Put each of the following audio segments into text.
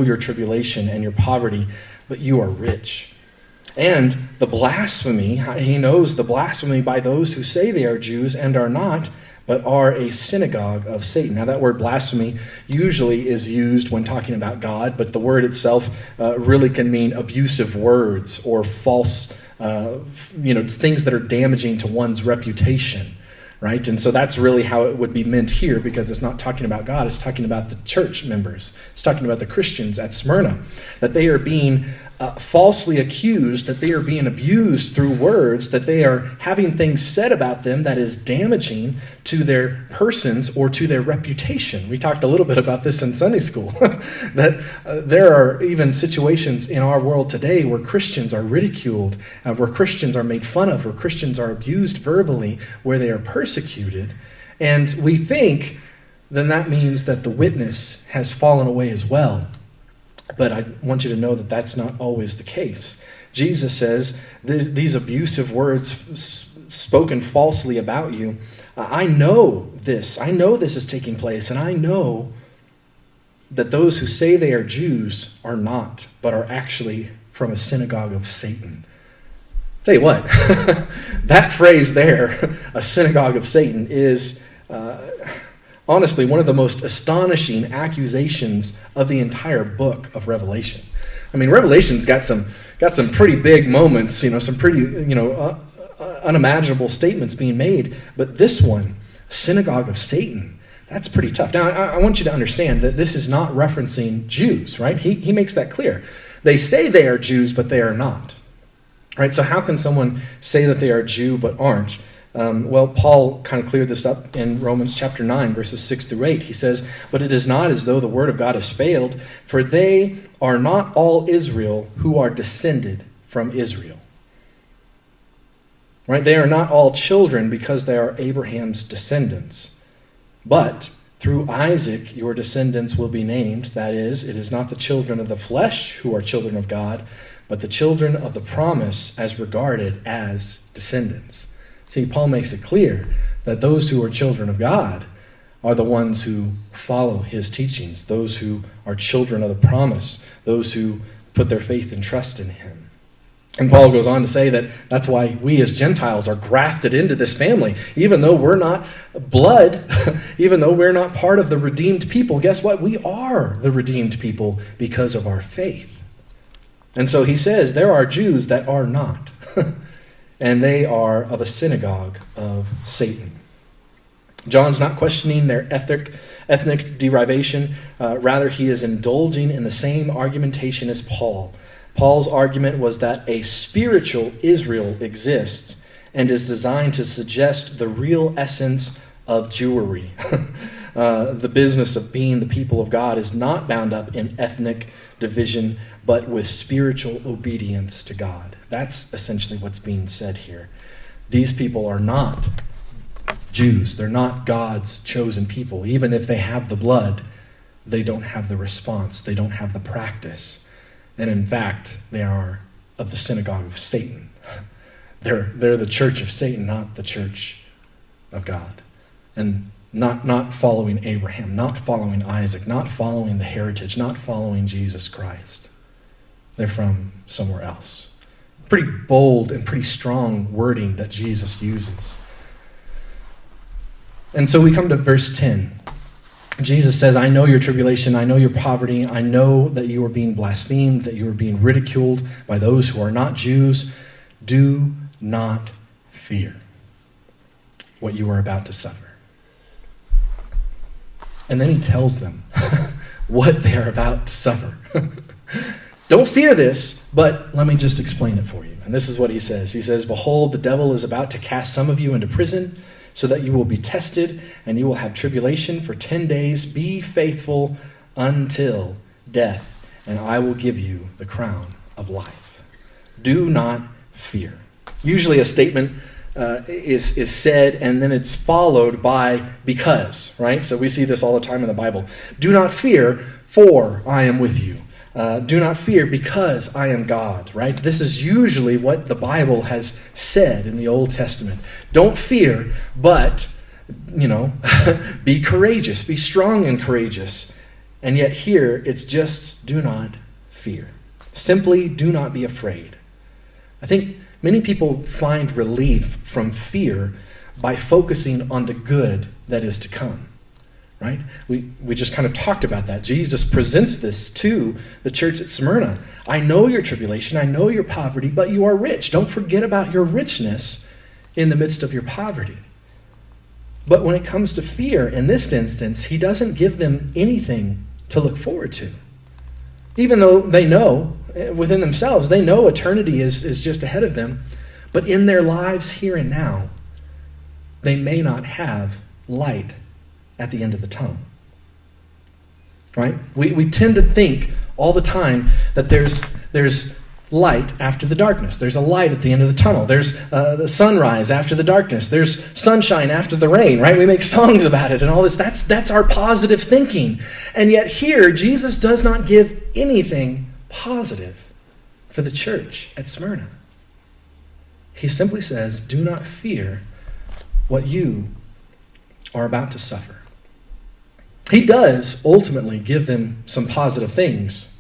know your tribulation and your poverty, but you are rich. And the blasphemy, he knows the blasphemy by those who say they are Jews and are not, but are a synagogue of Satan. Now that word blasphemy usually is used when talking about God, but the word itself really can mean abusive words or false, things that are damaging to one's reputation, right? And so that's really how it would be meant here, because it's not talking about God, it's talking about the church members. It's talking about the Christians at Smyrna, that they are being falsely accused, that they are being abused through words, that they are having things said about them that is damaging to their persons or to their reputation. We talked a little bit about this in Sunday school, that there are even situations in our world today where Christians are ridiculed, where Christians are made fun of, where Christians are abused verbally, where they are persecuted. And we think then that means that the witness has fallen away as well. But I want you to know that that's not always the case. Jesus says, these abusive words spoken falsely about you, I know this. I know this is taking place, and I know that those who say they are Jews are not, but are actually from a synagogue of Satan. Tell you what, that phrase there, a synagogue of Satan, is honestly one of the most astonishing accusations of the entire book of Revelation. I mean, Revelation's got some pretty big moments, some pretty, unimaginable statements being made. But this one, synagogue of Satan, that's pretty tough. Now, I want you to understand that this is not referencing Jews, right? He makes that clear. They say they are Jews, but they are not, right? So how can someone say that they are Jew but aren't? Paul kind of cleared this up in Romans chapter 9, verses 6 through 8. He says, "But it is not as though the word of God has failed, for they are not all Israel who are descended from Israel." Right? They are not all children because they are Abraham's descendants. But through Isaac your descendants will be named. That is, it is not the children of the flesh who are children of God, but the children of the promise as regarded as descendants. See, Paul makes it clear that those who are children of God are the ones who follow his teachings, those who are children of the promise, those who put their faith and trust in him. And Paul goes on to say that that's why we as Gentiles are grafted into this family. Even though we're not blood, even though we're not part of the redeemed people, guess what? We are the redeemed people because of our faith. And so he says there are Jews that are not. And they are of a synagogue of Satan. John's not questioning their ethnic derivation. Rather, he is indulging in the same argumentation as Paul. Paul's argument was that a spiritual Israel exists and is designed to suggest the real essence of Jewry. The business of being the people of God is not bound up in ethnic division, but with spiritual obedience to God. That's essentially what's being said here. These people are not Jews. They're not God's chosen people. Even if they have the blood, they don't have the response. They don't have the practice. And in fact, they are of the synagogue of Satan. They're the church of Satan, not the church of God. And not following Abraham, not following Isaac, not following the heritage, not following Jesus Christ. They're from somewhere else. Pretty bold and pretty strong wording that Jesus uses. And so we come to verse 10. Jesus says, "I know your tribulation, I know your poverty, I know that you are being blasphemed, that you are being ridiculed by those who are not Jews. Do not fear what you are about to suffer." And then he tells them what they are about to suffer. Don't fear this, but let me just explain it for you. And this is what he says. He says, "Behold, the devil is about to cast some of you into prison, so that you will be tested, and you will have tribulation for 10 days. Be faithful until death, and I will give you the crown of life." Do not fear. Usually a statement is said, and then it's followed by "because," right? So we see this all the time in the Bible. Do not fear, for I am with you. Do not fear because I am God, right? This is usually what the Bible has said in the Old Testament. Don't fear, but, be courageous, be strong and courageous. And yet here, it's just do not fear. Simply do not be afraid. I think many people find relief from fear by focusing on the good that is to come. Right? We just kind of talked about that. Jesus presents this to the church at Smyrna. I know your tribulation, I know your poverty, but you are rich. Don't forget about your richness in the midst of your poverty. But when it comes to fear, in this instance, he doesn't give them anything to look forward to. Even though they know within themselves, they know eternity is just ahead of them, but in their lives here and now, they may not have light at the end of the tunnel. Right? We tend to think all the time that there's light after the darkness. There's a light at the end of the tunnel. There's the sunrise after the darkness. There's sunshine after the rain, right? We make songs about it and all this. That's our positive thinking. And yet here, Jesus does not give anything positive for the church at Smyrna. He simply says, do not fear what you are about to suffer. He does ultimately give them some positive things,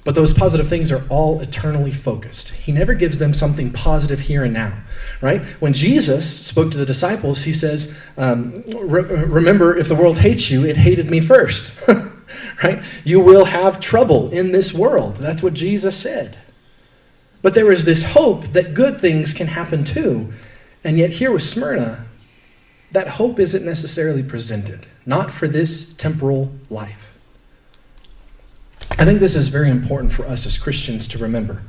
but those positive things are all eternally focused. He never gives them something positive here and now, right? When Jesus spoke to the disciples, he says, remember, if the world hates you, it hated me first, right? You will have trouble in this world. That's what Jesus said. But there is this hope that good things can happen too. And yet here with Smyrna, that hope isn't necessarily presented, not for this temporal life. I think this is very important for us as Christians to remember,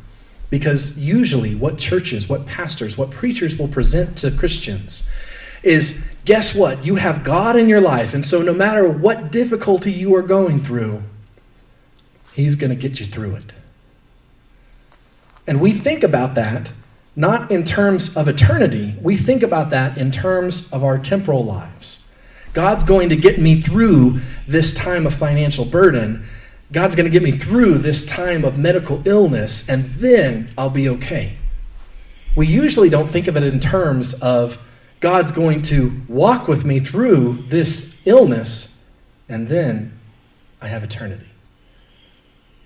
because usually what churches, what pastors, what preachers will present to Christians is, guess what? You have God in your life, and so no matter what difficulty you are going through, He's going to get you through it. And we think about that not in terms of eternity. We think about that in terms of our temporal lives. God's going to get me through this time of financial burden. God's going to get me through this time of medical illness, and then I'll be okay. We usually don't think of it in terms of God's going to walk with me through this illness, and then I have eternity.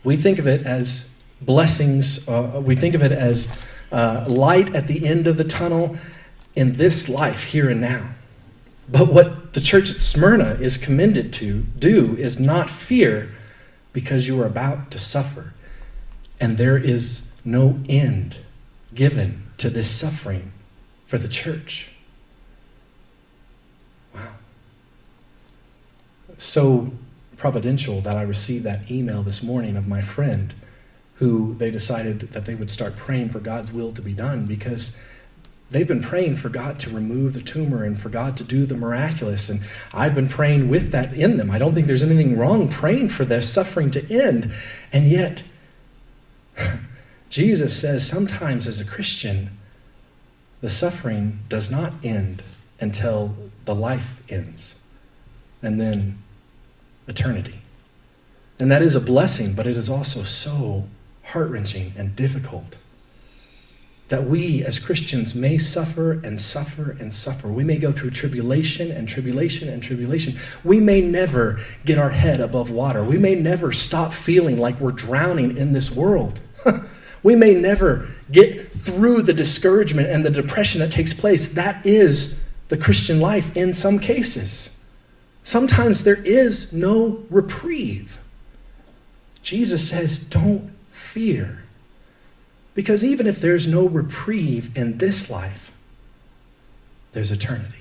We think of it as blessings. We think of it as light at the end of the tunnel in this life, here and now. But what the church at Smyrna is commended to do is not fear, because you are about to suffer. And there is no end given to this suffering for the church. Wow. So providential that I received that email this morning of my friend who they decided that they would start praying for God's will to be done, because they've been praying for God to remove the tumor and for God to do the miraculous. And I've been praying with that in them. I don't think there's anything wrong praying for their suffering to end. And yet, Jesus says sometimes as a Christian, the suffering does not end until the life ends. And then eternity. And that is a blessing, but it is also so heart-wrenching and difficult that we as Christians may suffer and suffer and suffer. We may go through tribulation and tribulation and tribulation. We may never get our head above water. We may never stop feeling like we're drowning in this world. We may never get through the discouragement and the depression that takes place. That is the Christian life in some cases. Sometimes there is no reprieve. Jesus says, don't fear. Because even if there's no reprieve in this life, there's eternity.